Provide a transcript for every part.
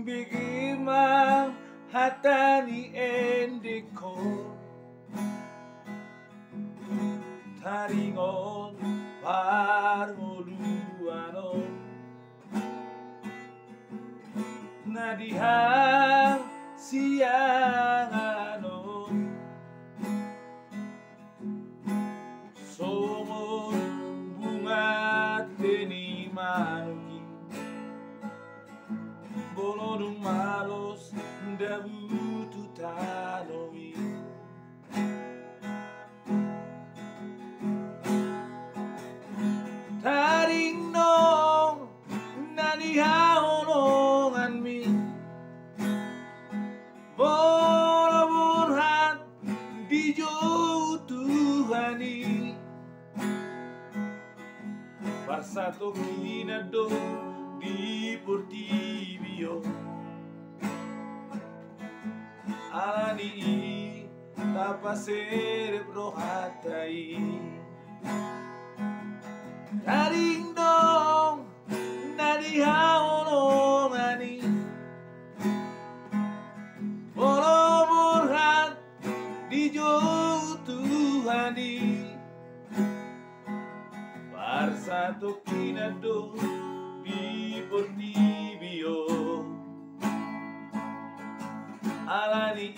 Bigimang hatani endiko taringon parmoluano nadihang siangano somos bunga teni manuki bolonung malos dabutu tanomi taring nong nanihaonongan mi borobonhan di jauh Tuhani Parsato kinado di Portibio alani tapasere prohatai taring dong nadihaonongani borobonhan di jauh Tuhani Parsato kinado di Portibio alani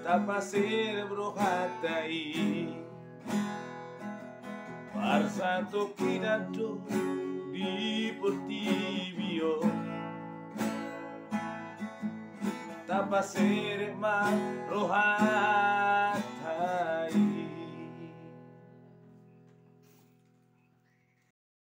tapasere brohatai Parsato kinado di Portibio tapasere ma rohani